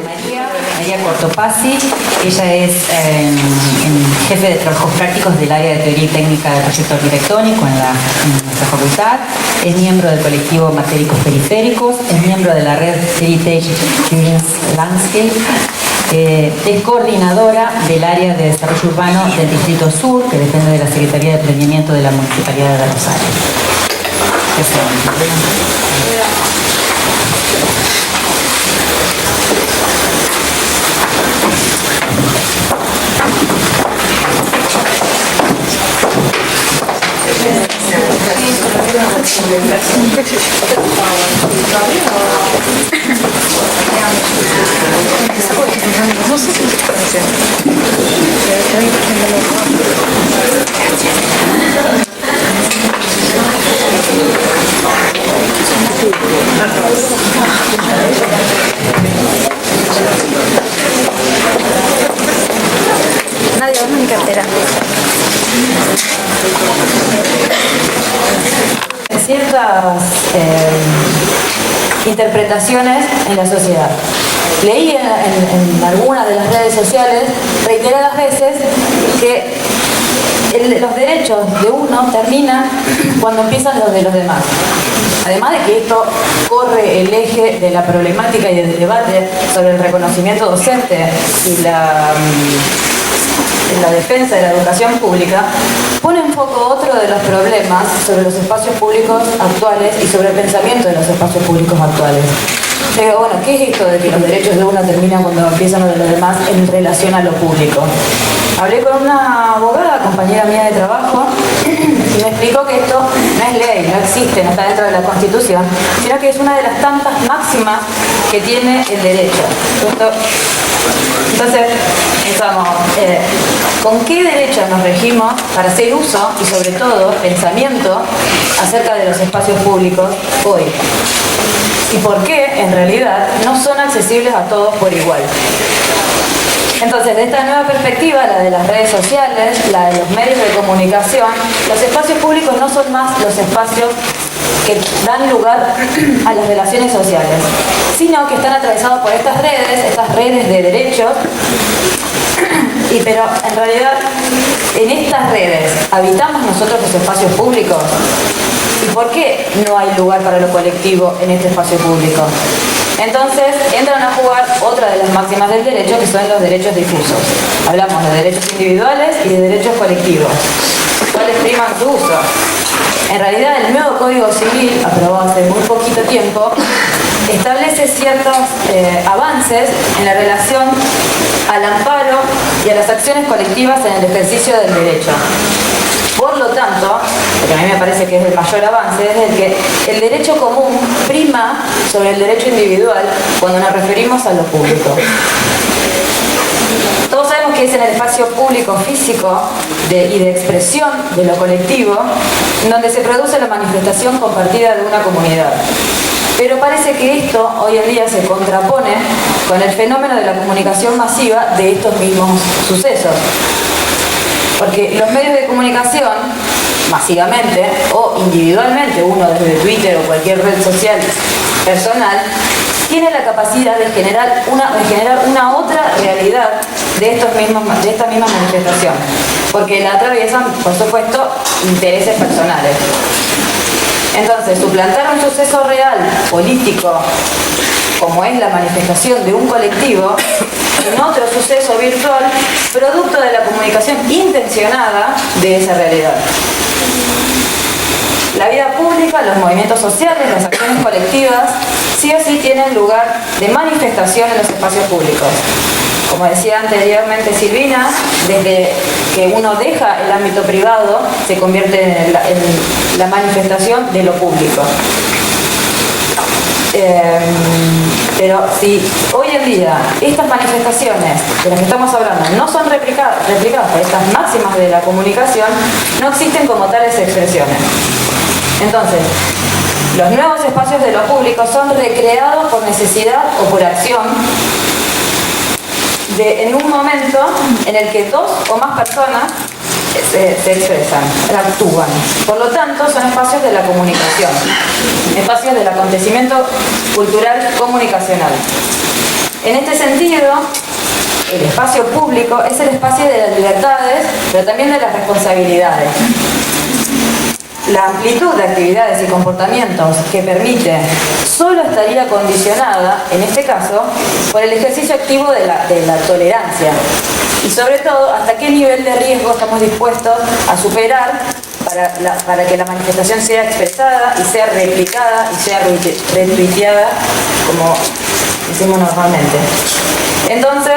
María Cortopassi. Ella es jefe de trabajos prácticos del área de teoría y técnica del proyecto arquitectónico en nuestra facultad. Es miembro del colectivo Matéricos Periféricos, es miembro de la red Heritage Experience Landscape. Es coordinadora del área de desarrollo urbano del Distrito Sur, que depende de la Secretaría de Planeamiento de la Municipalidad de Rosario. Nadie, vamos a mi cartera. Ciertas interpretaciones en la sociedad. Leí en algunas de las redes sociales reiteradas veces que los derechos de uno terminan cuando empiezan los de los demás. Además de que esto corre el eje de la problemática y del debate sobre el reconocimiento docente y la defensa de la educación pública, pone en foco otro de los problemas sobre los espacios públicos actuales y sobre el pensamiento de los espacios públicos actuales. Digo, bueno, ¿qué es esto de que los derechos de uno terminan cuando empiezan los de los demás en relación a lo público? Hablé con una abogada, compañera mía de trabajo, y me explicó que esto no es ley, no existe, no está dentro de la Constitución, sino que es una de las tantas máximas que tiene el derecho. Entonces, pensamos, ¿con qué derechos nos regimos para hacer uso y sobre todo pensamiento acerca de los espacios públicos hoy? ¿Y por qué en realidad no son accesibles a todos por igual? Entonces, de esta nueva perspectiva, la de las redes sociales, la de los medios de comunicación, los espacios públicos no son más los espacios que dan lugar a las relaciones sociales, sino que están atravesados por estas redes de derechos, pero en realidad en estas redes habitamos nosotros los espacios públicos. ¿Y por qué no hay lugar para lo colectivo en este espacio público? Entonces entran a jugar otra de las máximas del derecho, que son los derechos difusos. Hablamos de derechos individuales y de derechos colectivos. ¿Cuáles priman su uso? En realidad el nuevo Código Civil, aprobado hace muy poquito tiempo, establece ciertos avances en la relación al amparo y a las acciones colectivas en el ejercicio del derecho. Por lo tanto, lo que a mí me parece que es el mayor avance es el que el derecho común prima sobre el derecho individual cuando nos referimos a lo público. Todos sabemos que es en el espacio público físico y de expresión de lo colectivo donde se produce la manifestación compartida de una comunidad. Pero parece que esto hoy en día se contrapone con el fenómeno de la comunicación masiva de estos mismos sucesos. Porque los medios de comunicación, masivamente o individualmente, uno desde Twitter o cualquier red social personal, tiene la capacidad de generar una otra realidad de esta misma manifestación, porque la atraviesan, por supuesto, intereses personales. Entonces, suplantar un suceso real, político, como es la manifestación de un colectivo, en otro suceso virtual, producto de la comunicación intencionada de esa realidad. La vida pública, los movimientos sociales, las acciones colectivas, sí o sí tienen lugar de manifestación en los espacios públicos. Como decía anteriormente Silvina, desde que uno deja el ámbito privado, se convierte en la manifestación de lo público. Pero si hoy en día estas manifestaciones de las que estamos hablando no son replicadas por estas máximas de la comunicación, no existen como tales expresiones. Entonces, los nuevos espacios de lo público son recreados por necesidad o por acción en un momento en el que dos o más personas se expresan, actúan. Por lo tanto, son espacios de la comunicación, espacios del acontecimiento cultural comunicacional. En este sentido, el espacio público es el espacio de las libertades, pero también de las responsabilidades. La amplitud de actividades y comportamientos que permite solo estaría condicionada, en este caso, por el ejercicio activo de la tolerancia. Y sobre todo, hasta qué nivel de riesgo estamos dispuestos a superar para que la manifestación sea expresada y sea replicada y sea retuiteada, como decimos normalmente. Entonces,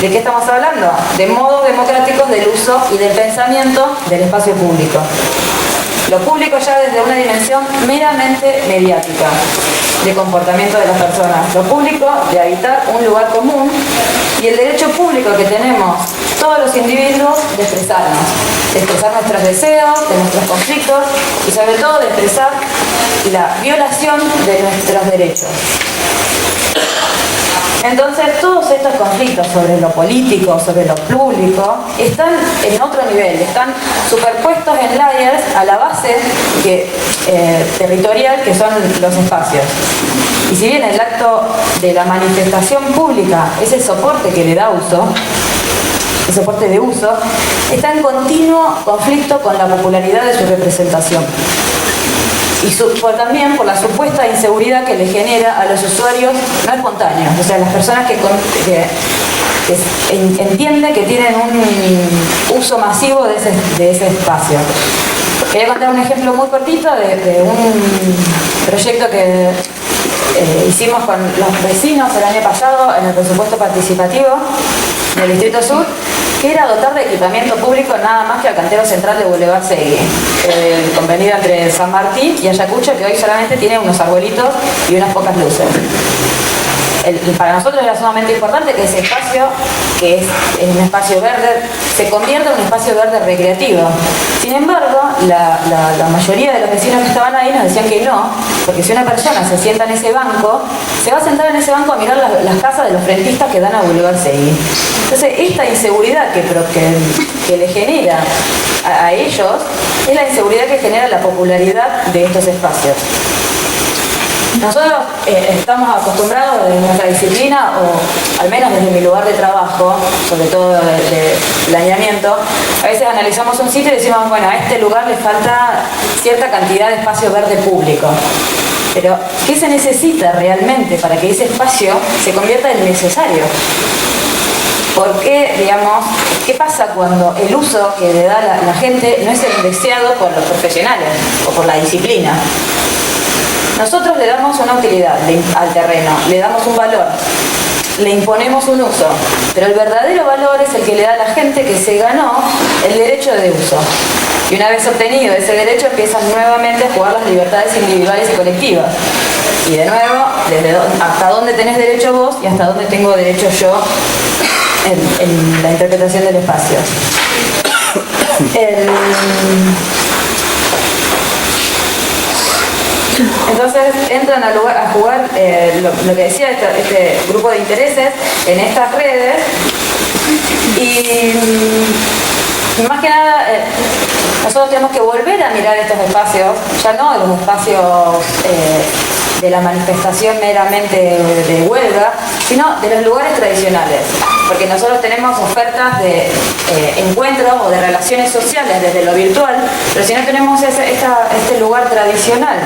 ¿de qué estamos hablando? De modos democráticos del uso y del pensamiento del espacio público. Lo público ya desde una dimensión meramente mediática, de comportamiento de las personas. Lo público de habitar un lugar común y el derecho público que tenemos todos los individuos de expresar nuestros deseos, de nuestros conflictos y sobre todo de expresar la violación de nuestros derechos. Entonces, todos estos conflictos sobre lo político, sobre lo público, están en otro nivel, están superpuestos en layers a la base territorial que son los espacios. Y si bien el acto de la manifestación pública es el soporte que le da uso, el soporte de uso, está en continuo conflicto con la popularidad de su representación. Y también por la supuesta inseguridad que le genera a los usuarios no espontáneos, o sea, las personas que entienden que tienen un uso masivo de ese espacio. Quería contar un ejemplo muy cortito de un proyecto que hicimos con los vecinos el año pasado en el presupuesto participativo del Distrito Sur, que era dotar de equipamiento público nada más que al cantero central de Boulevard Seguí, convenido entre San Martín y Ayacucho, que hoy solamente tiene unos arbolitos y unas pocas luces. Para nosotros era sumamente importante que ese espacio, que es un espacio verde, se convierta en un espacio verde recreativo. Sin embargo, la mayoría de los vecinos que estaban ahí nos decían que no, porque si una persona se sienta en ese banco, se va a sentar en ese banco a mirar las casas de los frentistas que dan a Boulevard Seguí. Entonces, esta inseguridad que le genera a ellos es la inseguridad que genera la popularidad de estos espacios. Nosotros estamos acostumbrados desde nuestra disciplina, o al menos desde mi lugar de trabajo, sobre todo de planeamiento, a veces analizamos un sitio y decimos, bueno, a este lugar le falta cierta cantidad de espacio verde público. Pero, ¿qué se necesita realmente para que ese espacio se convierta en necesario? Porque, digamos, ¿qué pasa cuando el uso que le da la gente no es el deseado por los profesionales o por la disciplina? Nosotros le damos una utilidad al terreno, le damos un valor, le imponemos un uso, pero el verdadero valor es el que le da a la gente que se ganó el derecho de uso. Y una vez obtenido ese derecho empiezan nuevamente a jugar las libertades individuales y colectivas. Y de nuevo, hasta dónde tenés derecho vos y hasta dónde tengo derecho yo en la interpretación del espacio. Entonces entran a jugar lo que decía este grupo de intereses en estas redes y más que nada nosotros tenemos que volver a mirar estos espacios, ya no los espacios de la manifestación meramente de huelga, sino de los lugares tradicionales, porque nosotros tenemos ofertas de encuentros o de relaciones sociales desde lo virtual, pero si no tenemos este lugar tradicional,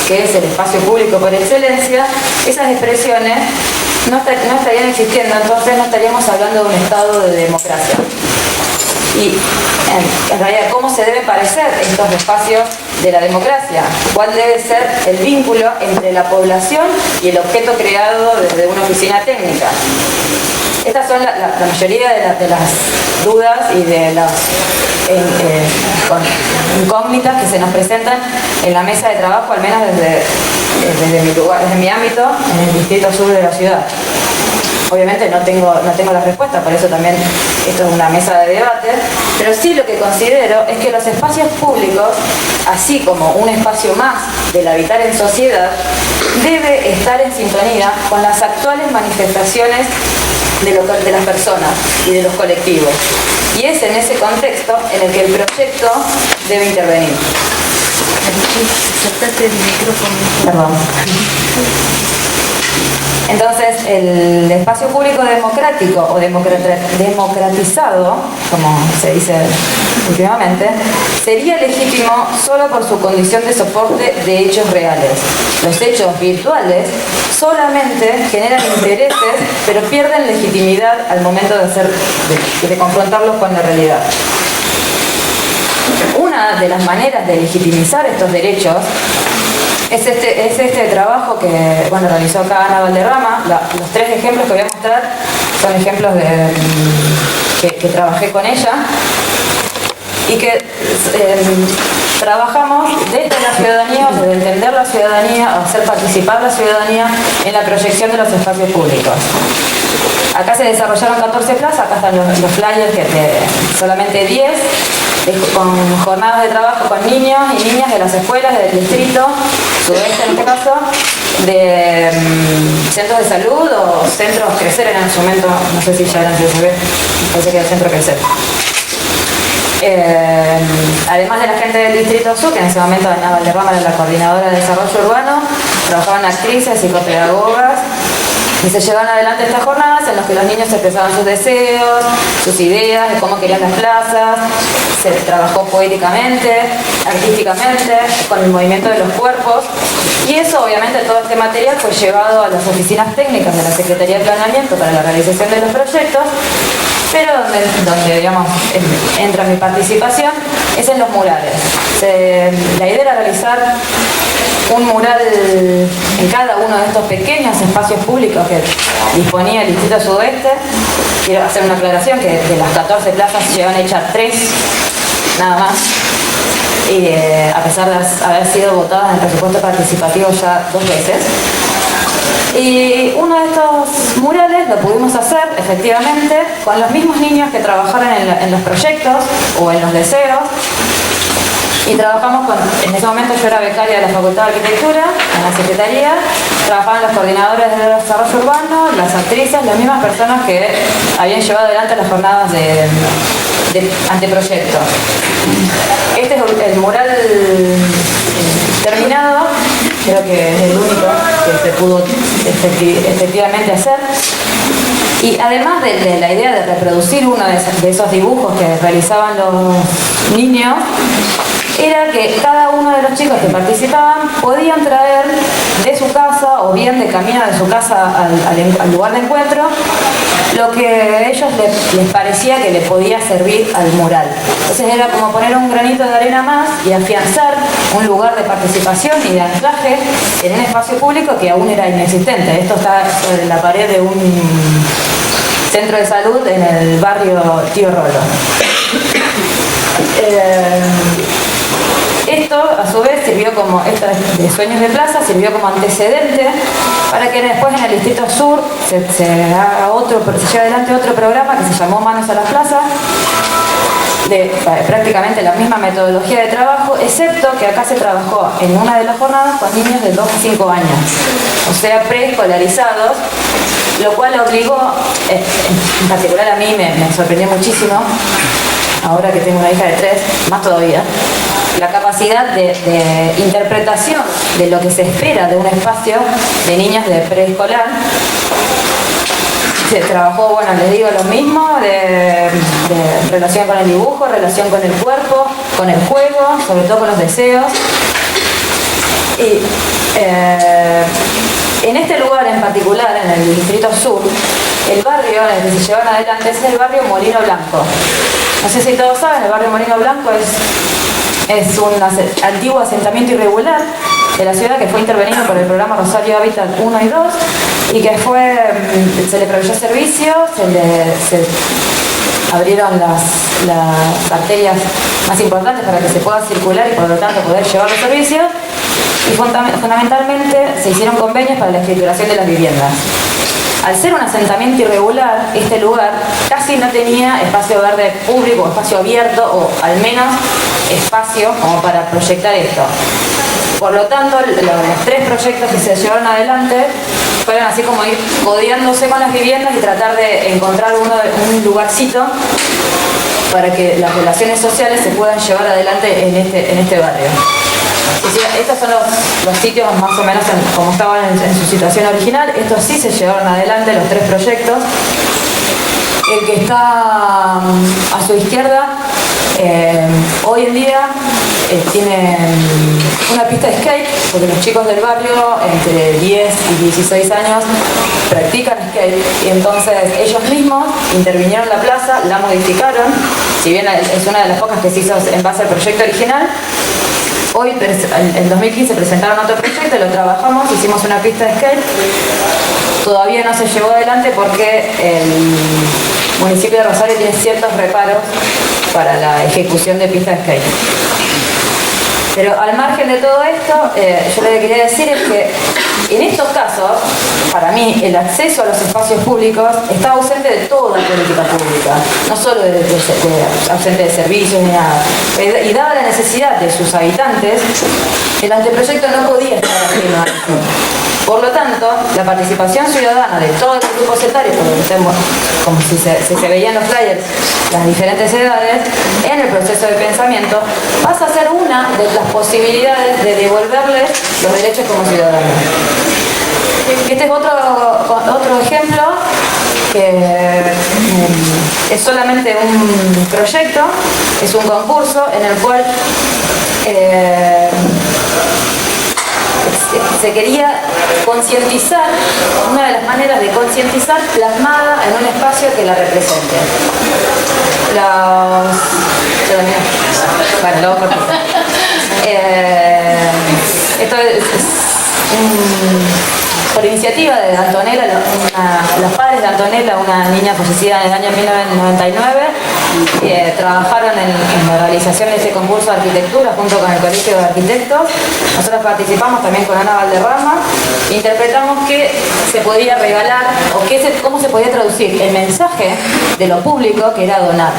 que es el espacio público por excelencia, esas expresiones no estarían existiendo, entonces no estaríamos hablando de un estado de democracia. Y en realidad, ¿cómo se deben parecer estos espacios de la democracia? ¿Cuál debe ser el vínculo entre la población y el objeto creado desde una oficina técnica? Estas son la mayoría de las dudas y de las incógnitas que se nos presentan en la mesa de trabajo, al menos desde mi lugar, desde mi ámbito, en el Distrito Sur de la ciudad. Obviamente no tengo la respuesta, por eso también esto es una mesa de debate, pero sí lo que considero es que los espacios públicos, así como un espacio más del habitar en sociedad, debe estar en sintonía con las actuales manifestaciones de las personas y de los colectivos. Y es en ese contexto en el que el proyecto debe intervenir. Saltate el micrófono. Perdón. Entonces, el espacio público democrático o democratizado, como se dice últimamente, sería legítimo solo por su condición de soporte de hechos reales. Los hechos virtuales solamente generan intereses, pero pierden legitimidad al momento de confrontarlos con la realidad. Una de las maneras de legitimizar estos derechos es este trabajo que realizó acá Ana Valderrama. Los 3 ejemplos que voy a mostrar son ejemplos que trabajé con ella y que trabajamos desde la ciudadanía, desde entender la ciudadanía, hacer participar la ciudadanía en la proyección de los espacios públicos. Acá se desarrollaron 14 plazas, acá están los flyers, solamente 10, con jornadas de trabajo con niños y niñas de las escuelas del distrito sudeste, en este caso, de centros de salud o centros Crecer en su momento, no sé si ya eran CSB, parece que era el centro Crecer. Además de la gente del Distrito Sur, que en ese momento Ana Valderrama era la coordinadora de desarrollo urbano, trabajaban actrices, psicopedagogas, y se llevaban adelante estas jornadas en las que los niños expresaban sus deseos, sus ideas de cómo querían las plazas. Se trabajó poéticamente, artísticamente, con el movimiento de los cuerpos, y eso, obviamente, todo este material fue llevado a las oficinas técnicas de la Secretaría de Planeamiento para la realización de los proyectos, pero donde digamos, entra mi participación es en los murales. La idea era realizar un mural en cada uno de estos pequeños espacios públicos que disponía el Distrito Sudeste. Quiero hacer una aclaración que de las 14 plazas llevan hechas 3, nada más. Y a pesar de haber sido votadas en el presupuesto participativo ya 2 veces. Y uno de estos murales lo pudimos hacer, efectivamente, con los mismos niños que trabajaron en los proyectos o en los deseos. Y trabajamos en ese momento yo era becaria de la Facultad de Arquitectura, en la Secretaría, trabajaban los coordinadores de desarrollo urbano, las actrices, las mismas personas que habían llevado adelante las jornadas de anteproyectos. Este es el mural terminado, creo que es el único que se pudo efectivamente hacer. Y además de la idea de reproducir uno de esos dibujos que realizaban los niños, era que cada uno de los chicos que participaban podían traer de su casa o bien de camino de su casa al lugar de encuentro lo que a ellos les parecía que le podía servir al mural. Entonces era como poner un granito de arena más y afianzar un lugar de participación y de anclaje en un espacio público que aún era inexistente. Esto está sobre la pared de un centro de salud en el barrio Tío Rolo. Esto, a su vez, sirvió como, esta de Sueños de Plaza, sirvió como antecedente para que después en el Distrito Sur se lleve adelante otro programa que se llamó Manos a las Plazas, de prácticamente la misma metodología de trabajo, excepto que acá se trabajó en una de las jornadas con niños de 2 a 5 años, o sea, preescolarizados, lo cual obligó, en particular a mí me sorprendió muchísimo, ahora que tengo una hija de 3, más todavía, la capacidad de interpretación de lo que se espera de un espacio de niños de preescolar. Se trabajó, bueno, les digo lo mismo, de relación con el dibujo, relación con el cuerpo, con el juego, sobre todo con los deseos. Y en este lugar en particular, en el Distrito Sur, el barrio en el que se llevan adelante es el barrio Molino Blanco. No sé si todos saben, el barrio Molino Blanco es un antiguo asentamiento irregular de la ciudad que fue intervenido por el programa Rosario Hábitat 1 y 2 y que se le proveyó servicio, se abrieron las arterias más importantes para que se pueda circular y por lo tanto poder llevar los servicios, y fundamentalmente se hicieron convenios para la escrituración de las viviendas. Al ser un asentamiento irregular, este lugar casi no tenía espacio verde público, espacio abierto o al menos espacio como para proyectar esto. Por lo tanto, los 3 proyectos que se llevaron adelante fueron así como ir codeándose con las viviendas y tratar de encontrar un lugarcito para que las relaciones sociales se puedan llevar adelante en este barrio. estos son los sitios más o menos como estaban en su situación original. Estos sí se llevaron adelante, los 3 proyectos. El que está a su izquierda, hoy en día tiene una pista de skate, porque los chicos del barrio entre 10 y 16 años practican skate, y entonces ellos mismos intervinieron en la plaza, la modificaron, si bien es una de las pocas que se hizo en base al proyecto original. Hoy, en 2015, presentaron otro proyecto, lo trabajamos, hicimos una pista de skate. Todavía no se llevó adelante porque el municipio de Rosario tiene ciertos reparos para la ejecución de pistas de skate. Pero al margen de todo esto, yo lo que quería decir es que en estos casos, para mí, el acceso a los espacios públicos está ausente de toda política pública, no solo ausente de servicios ni nada. Y dada la necesidad de sus habitantes, el anteproyecto no podía estar ajeno a esto. Por lo tanto, la participación ciudadana de todos los grupos etarios, como si se veían los flyers, las diferentes edades, en el proceso de pensamiento, pasa a ser una de las posibilidades de devolverles los derechos como ciudadanos. Este es otro ejemplo que es solamente un proyecto, es un concurso en el cual se quería concientizar, una de las maneras de concientizar plasmada en un espacio que la represente. Esto es por iniciativa de Antonella, los padres de Antonella, una niña fallecida en el año 1999, trabajaron en la realización de este concurso de arquitectura junto con el Colegio de Arquitectos. Nosotros participamos también con Ana Valderrama, interpretamos qué se podía regalar o cómo se podía traducir el mensaje de lo público, que era donar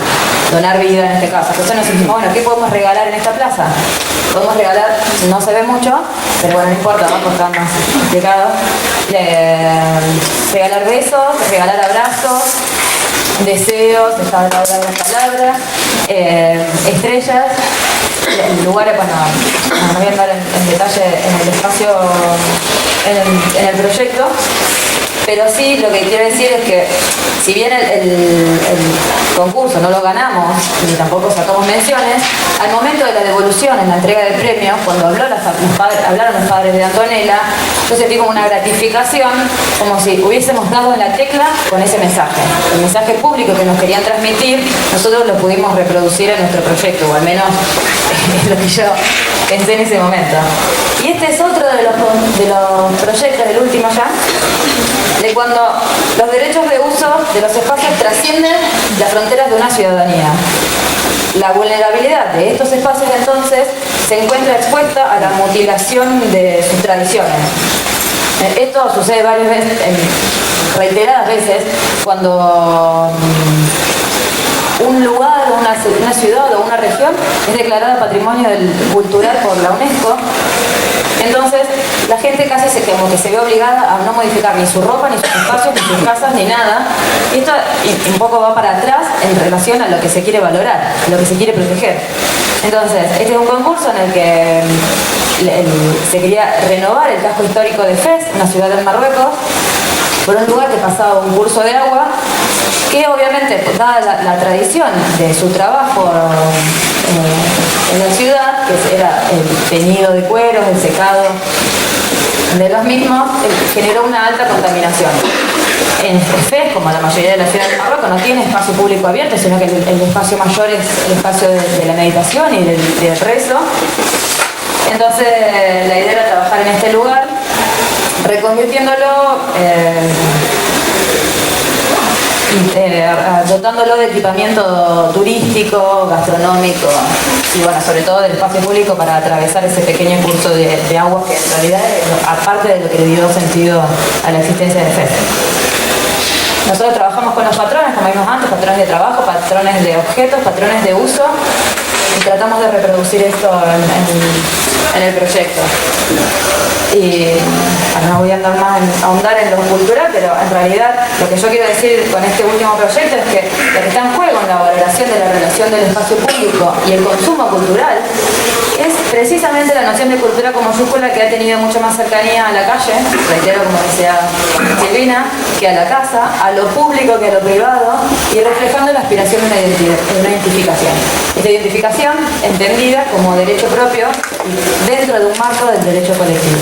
vida en este caso. Entonces nos dijimos, bueno, ¿qué podemos regalar en esta plaza? Podemos regalar, no se ve mucho, pero bueno, no importa, ¿no? Porque está más explicado. Regalar besos, regalar abrazos, deseos, está la hora de las palabras, estrellas, lugares, bueno, no voy a entrar en detalle en el espacio, en el proyecto, pero sí lo que quiero decir es que si bien el concurso no lo ganamos ni tampoco sacamos menciones, al momento de la devolución en la entrega del premio, cuando hablaron los padres de Antonella, yo sentí como una gratificación, como si hubiésemos dado en la tecla con ese mensaje. El mensaje público que nos querían transmitir, nosotros lo pudimos reproducir en nuestro proyecto, o al menos es lo que yo pensé en ese momento. Y este es otro de los proyectos, el último ya, de cuando los derechos de uso de los espacios trascienden las fronteras de una ciudadanía. La vulnerabilidad de estos espacios entonces se encuentra expuesta a la mutilación de sus tradiciones. Esto sucede varias veces, reiteradas veces, cuando un lugar, una ciudad o una región es declarada Patrimonio Cultural por la UNESCO. Entonces, la gente casi como que se ve obligada a no modificar ni su ropa, ni sus espacios, ni sus casas, ni nada. Y esto un poco va para atrás en relación a lo que se quiere valorar, a lo que se quiere proteger. Entonces, este es un concurso en el que se quería renovar el casco histórico de Fez, una ciudad del Marruecos, por un lugar que pasaba un curso de agua, que obviamente, dada la tradición de su trabajo en la ciudad, que era el teñido de cueros, el secado de los mismos, generó una alta contaminación. En Fez, como la mayoría de las ciudades de Marruecos, no tiene espacio público abierto, sino que el espacio mayor es el espacio de la meditación y del rezo. Entonces, la idea era trabajar en este lugar, reconvirtiéndolo, dotándolo de equipamiento turístico, gastronómico y bueno, sobre todo del espacio público para atravesar ese pequeño curso de agua que en realidad es aparte de lo que le dio sentido a la existencia de FES. Nosotros trabajamos con los patrones, como vimos antes, patrones de trabajo, patrones de objetos, patrones de uso, y tratamos de reproducir esto en el proyecto. Y no voy a andar más ahondar en lo cultural, pero en realidad lo que yo quiero decir con este último proyecto es que lo que está en juego en la valoración de la relación del espacio público y el consumo cultural es precisamente la noción de cultura como mayúscula que ha tenido mucho más cercanía a la calle, reitero como decía Silvina, que a la casa, a lo público que a lo privado, y reflejando la aspiración de una identificación. Esta identificación entendida como derecho propio dentro de un marco del derecho colectivo.